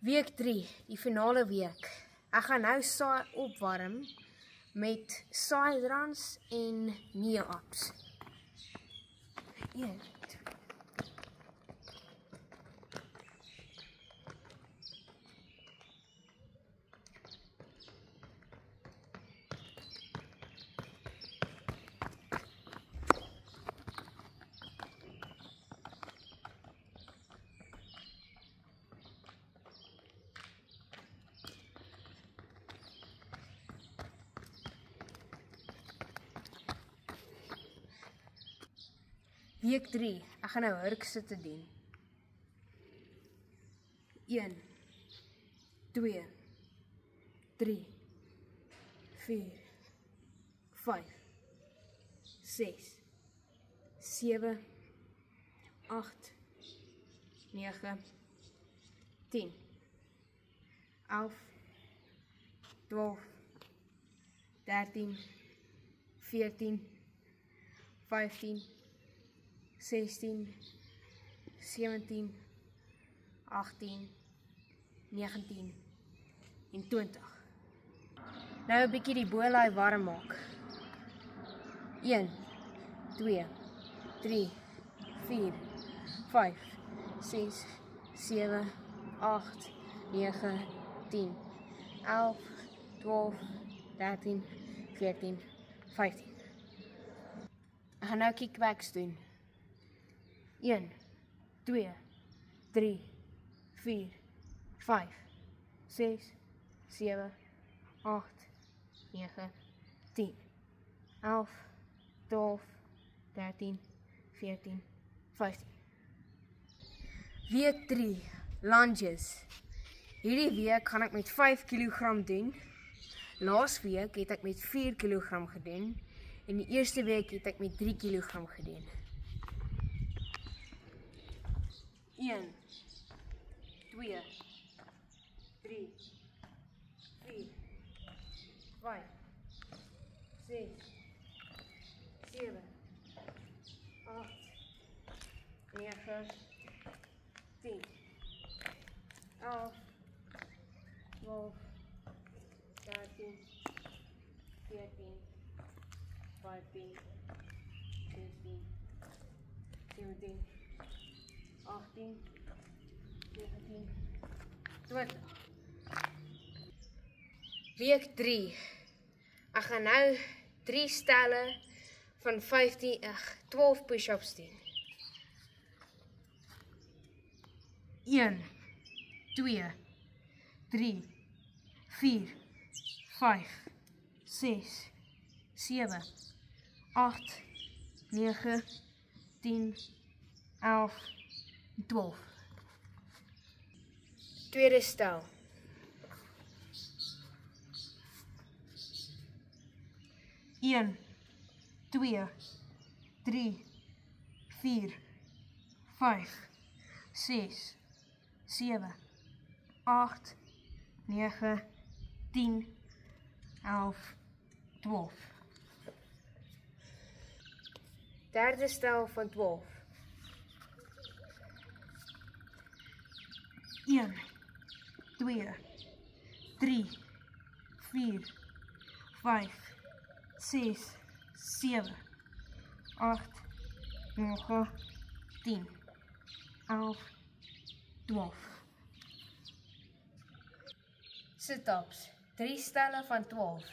Week 3, die finale week. Ek gaan nou saai opwarm met saadrans en knee-ups. Week 3, ek gaan nou hurksitte doen. 1, 2, 3, 4, 5, 6, 7, 8, 9, 10, 11, 12, 13, 14, 15, 16, 17, 18, 19 en 20. Nou 'n bietjie die boelaai warm maak. 1, 2, 3, 4, 5, 6, 7, 8, 9, 10, 11, 12, 13, 14, 15. Ek gaan nou kickbacks doen. 1, 2, 3, 4, 5, 6, 7, 8, 9, 10, 11, 12, 13, 14, 15. Week 3, lunges. Hierdie week gaan ek met 5 kg doen. Laas week het ek met 4 kg gedoen. En die eerste week het ek met 3 kg gedoen. 1, 2, 3, 4, 5, 6, 7, 8, 9, 10, 11, 12, 13, 14, 15, 16, 17, 18, 19, 20. Week 3. Ek gaan nou 3 stelle van 12 push-ups doen. 1, 2, 3, 4, 5, 6, 7, 8, 9, 10, 11, 12. Tweede stel. 1, 2, 3, 4, 5, 6, 7, 8, 9, 10, 11, 12. Derde stel van 12. 1, 2, 3, 4, 5, 6, 7, 8, 9, 10, 11, 12. Sit-ups, 3 stelle van 12.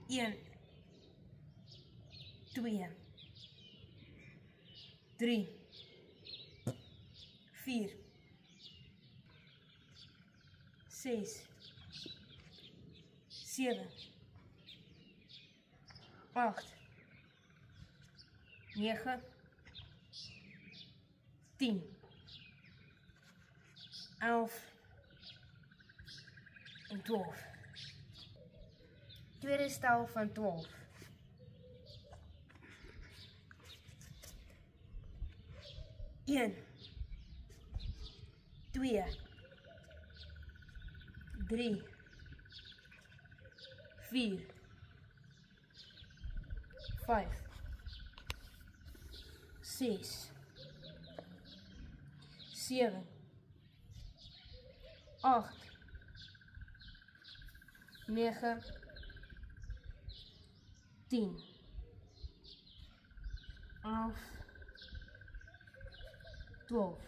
1, 2, 3, 4, 6, 7, 8, 9, 10, 11 en 12. Tweede stel van 12. 1, 2, 3, 4, 5, 6, 7, 8, 9, 10, 11, 12.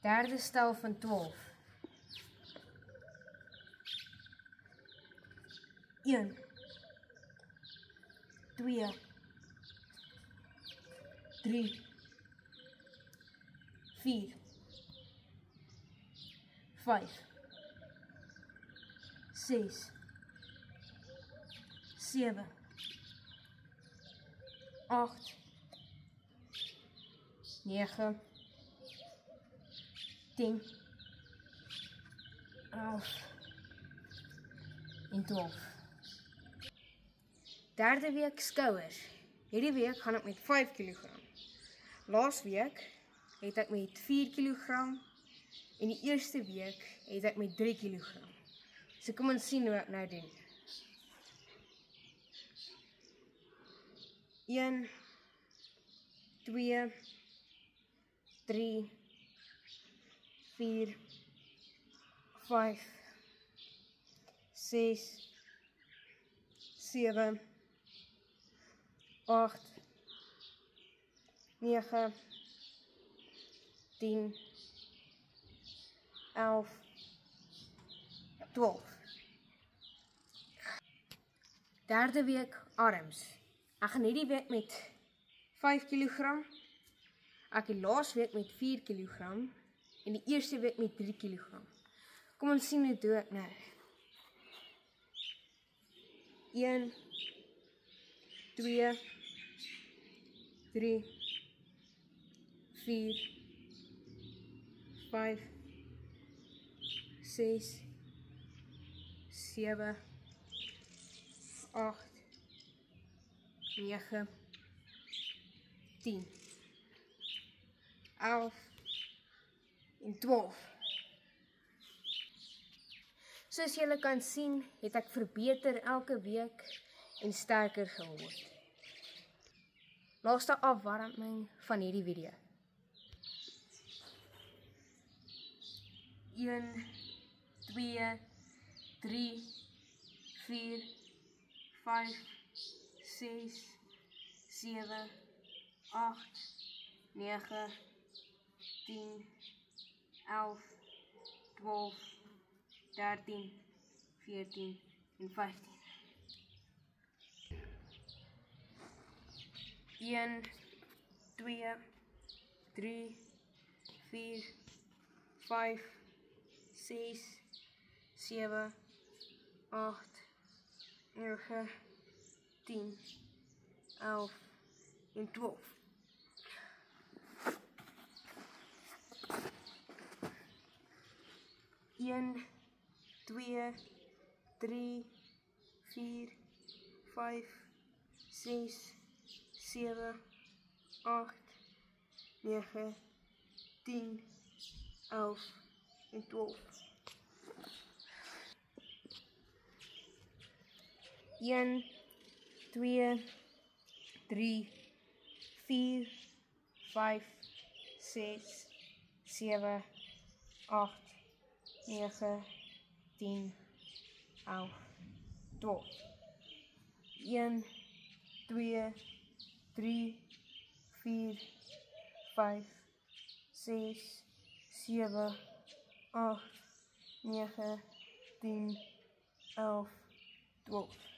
Derde stel van 12. 1, 2, 3, 4, 5, 6, 7, 8, 9, 10, 11 en 12. Derde week skouers. Hierdie week gaan ek met 5 kg. Laas week het ek met 4 kg en die eerste week het ek met 3 kg. So kom ons sien hoe ek nou doen. 1, 2, 3, 4, 5, 6, 7, 8, 9, 10, 11, 12. Derde week arms. Ek gaan hierdie week met 5 kg. Ek het laas week met 4 kg en die eerste week met 3 kg. Kom ons sien hoe doen ek nou. 1, 2, 3, 4, 5, 6, 7, 8, 9, 10, 11 en 12. Soos julle kan sien, het ek verbeter elke week en sterker geword. Laaste afwarming van hierdie video. 1, 2, 3, 4, 5, 6, 7, 8, 9, 10, 11, 12, 13, 14 en 15. 1, 2, 3, 4, 5, 6, 7, 8, 9, 10, 11 en 12. 1, 2, 3, 4, 5, 6, 7, 8, 9, 10, 11 en 12. 1, 2, 3, 4, 5, 6, 7, 8, 9, 10, 11, 12. 1, 2, 3, 4, 5, 6, 7, 8, 9, 10, 11, 12.